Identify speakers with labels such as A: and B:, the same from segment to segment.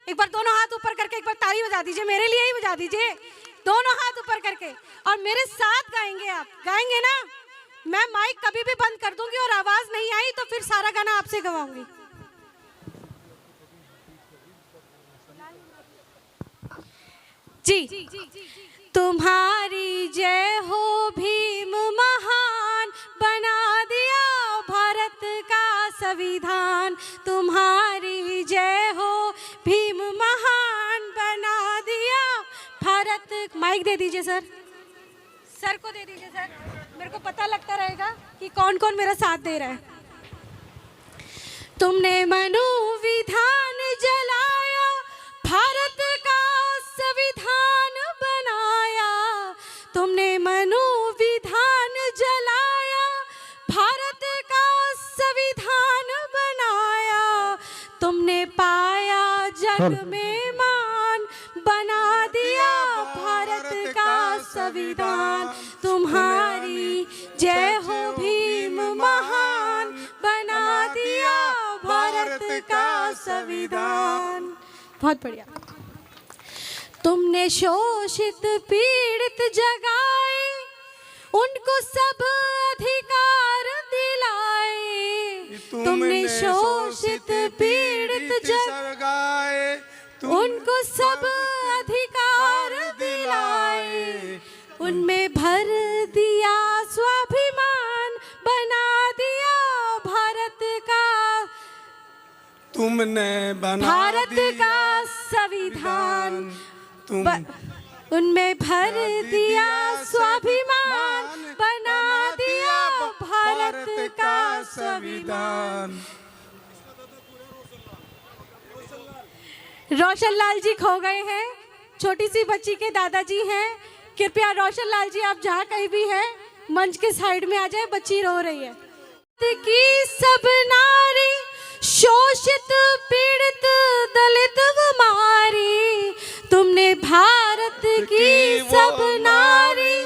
A: एक बार दोनों हाथ ऊपर करके एक बार ताली बजा दीजिए, मेरे लिए ही बजा दीजिए। दोनों हाथ ऊपर करके और मेरे साथ गाएंगे। आप गाएंगे ना? मैं माइक कभी भी बंद कर दूंगी और आवाज नहीं आई तो फिर सारा गाना आपसे गवाऊंगी। जी, तुम्हारी जय हो भीम महान, बना दिया भारत का संविधान। तुम्हारी जय हो भीम महान, बना दिया भारत। माइक दे दीजिए सर, सर को दे दीजिए सर, मेरे को पता लगता रहेगा कि कौन कौन मेरा साथ दे रहा है। तुमने मनोविधान जलाया, भारत का संविधान बनाया। तुमने मनोविधान जलाया, भारत का संविधान बनाया। तुमने पाया जग में मान, बना दिया भारत का संविधान। तुम्हारी जय हो भीम महान, बना दिया भारत का संविधान। बहुत बढ़िया। तुमने शोषित पीड़ित जगाए, उनको सब अधिकार दिलाए। तुमने शोषित पीड़ित जगाए, उनको सब अधिकार दिलाए। उनमें भर दिया स्वाभिमान, बना दिया भारत का।
B: तुमने बना
A: भारत का संविधान, उनमें भर दिया स्वाभिमान, बना दिया भारत का संविधान। रोशन लाल जी खो गए हैं, छोटी सी बच्ची के दादाजी हैं। कृपया रोशन लाल जी आप जहाँ कहीं भी हैं मंच के साइड में आ जाए, बच्ची रो रही है। की सब नारी शोषित पीड़ित दलित व मारी। तुमने भारत की सब नारी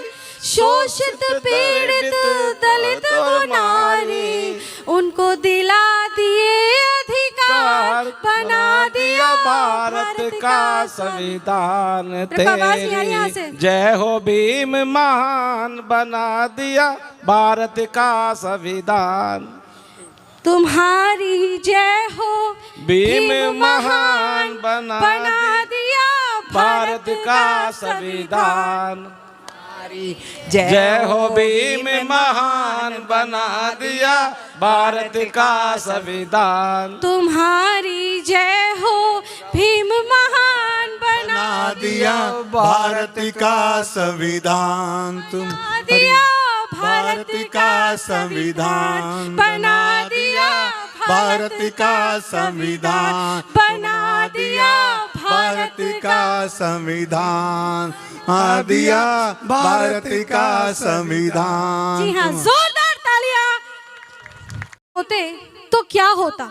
A: शोषित पीड़ित दलित व नारी, उनको दिला दिए अधिकार, बना दिया भारत का संविधान।
B: तेरी जय हो भीम महान, बना दिया भारत का संविधान।
A: तुम्हारी जय हो
B: भीम महान, बना
A: दिया
B: भारत का संविधान। जय हो भीम महान, बना दिया भारत का संविधान।
A: तुम्हारी जय हो भीम महान, बना
C: दिया भारत का संविधान। तुम
A: दिया
C: भारत का संविधान,
A: बना दिया
C: भारत का संविधान,
A: बना दिया
C: भारत का संविधान, दिया भारत का संविधान।
A: जी हाँ, जोरदार तालियां। होते तो क्या होता?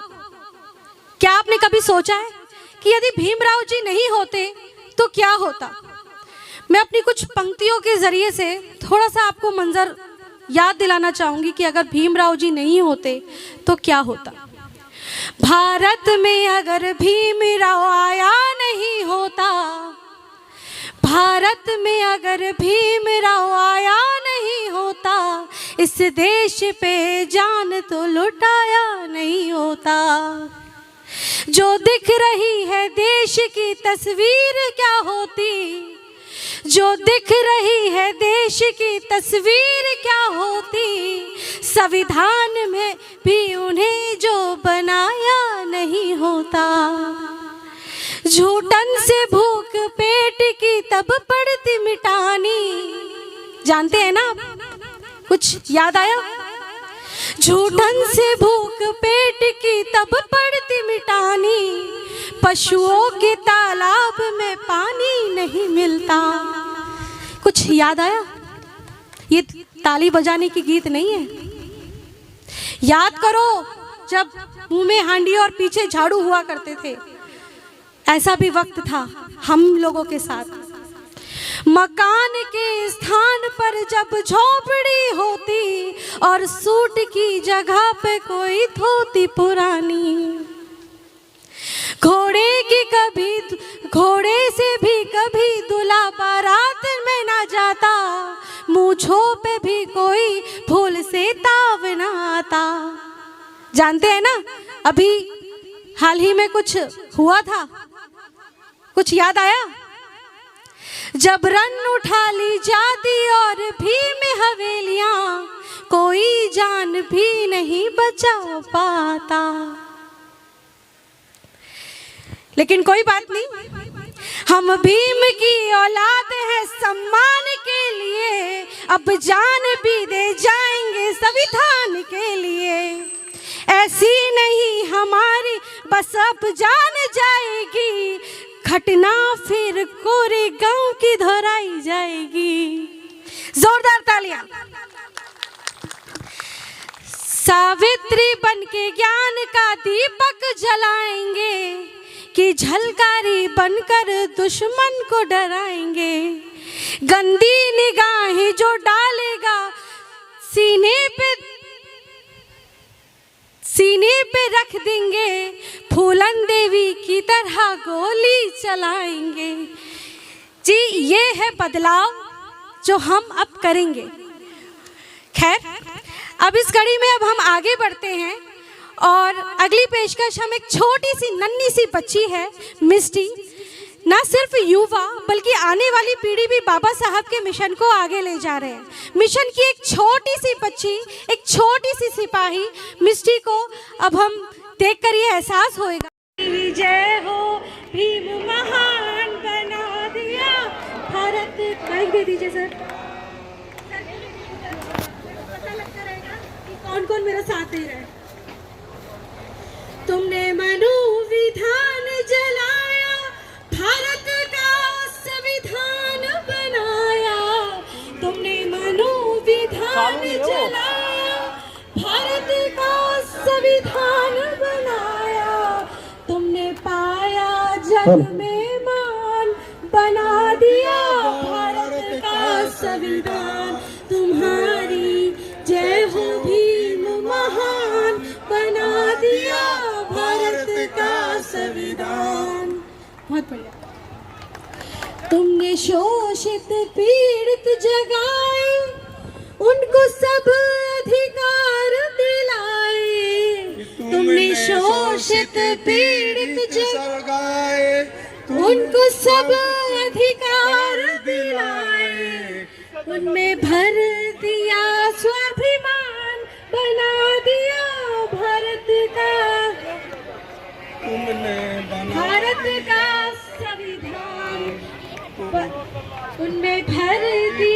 A: क्या आपने कभी सोचा है कि यदि भीमराव जी नहीं होते तो क्या होता? मैं अपनी कुछ पंक्तियों के जरिए से थोड़ा सा आपको मंजर याद दिलाना चाहूंगी कि अगर भीमराव जी नहीं होते तो क्या होता। भारत में अगर भीमराव आया नहीं होता, भारत में अगर भीमराव आया नहीं होता, इस देश पे जान तो लुटाया नहीं होता। जो दिख रही है देश की तस्वीर क्या होती, जो दिख रही है देश की तस्वीर क्या होती। संविधान में भी उन्हें जो बनाया नहीं होता। झूठन से भूख पेट की तब पड़ती मिटानी। जानते हैं ना आप? कुछ याद आया? झूठन से भूख पेट की तब पड़ती मिटानी। पशुओं के तालाब में पानी नहीं मिलता। कुछ याद आया? ये ताली बजाने की गीत नहीं है। याद करो जब मुंह में हांडी और पीछे झाड़ू हुआ करते थे, ऐसा भी वक्त था हम लोगों के साथ। मकान के स्थान पर जब झोपड़ी होती और सूट की जगह पे कोई धोती पुरानी। घोड़े कि कभी घोड़े से भी कभी दूल्हा बारात में ना जाता, मूंछों पे भी कोई फूल से ताव ना आता। जानते हैं ना, अभी हाल ही में कुछ हुआ था, कुछ याद आया? जब रन उठा ली जाती और भी में हवेलियां, कोई जान भी नहीं बचा पाता। लेकिन कोई बात नहीं, हम भीम की औलाद है सम्मान के लिए, अब जान भी दे जाएंगे संविधान के लिए। ऐसी नहीं हमारी बस अब जान जाएगी, घटना फिर कोरेगांव की दोहराई जाएगी। जोरदार तालियां। सावित्री बनके ज्ञान का दीपक जलाएंगे, कि झलकारी बनकर दुश्मन को डराएंगे। गंदी निगाहें जो डालेगा सीने पे रख देंगे, फूलन देवी की तरह गोली चलाएंगे। जी, ये है बदलाव जो हम अब करेंगे। खैर, अब इस कड़ी में अब हम आगे बढ़ते हैं और अगली पेशकश हम एक छोटी सी नन्ही सी बच्ची है मिस्टी, ना सिर्फ युवा बल्कि आने वाली पीढ़ी भी बाबा साहब के मिशन को आगे ले जा रहे हैं। मिशन की एक छोटी सी बच्ची, एक छोटी सी सिपाही मिस्टी को अब हम देखकर ये एहसास होएगा। जय हो भीम महान बना दिया भारत। माइक दे दीजिए सर। पता लगता रहेगा कि कौन कौन मेरा साथ दे रहा है। तुमने मनोविधान जलाया, भारत का संविधान बनाया। तुमने मनोविधान जलाया, भारत का संविधान बनाया। तुमने पाया जग में मान, बना दिया भारत का संविधान। तुम्हारी जय हो भीम महान, बना दिया भारत का संविधान। बहुत बढ़िया। तुमने शोषित पीड़ित जगाए, उनको सब अधिकार दिलाए। तुमने शोषित पीड़ित जगाए, उनको सब अधिकार दिलाए। उनमें भर दिया स्वाभिमान, बना दिया भारत का, भारत का संविधान। उनमें भर दिया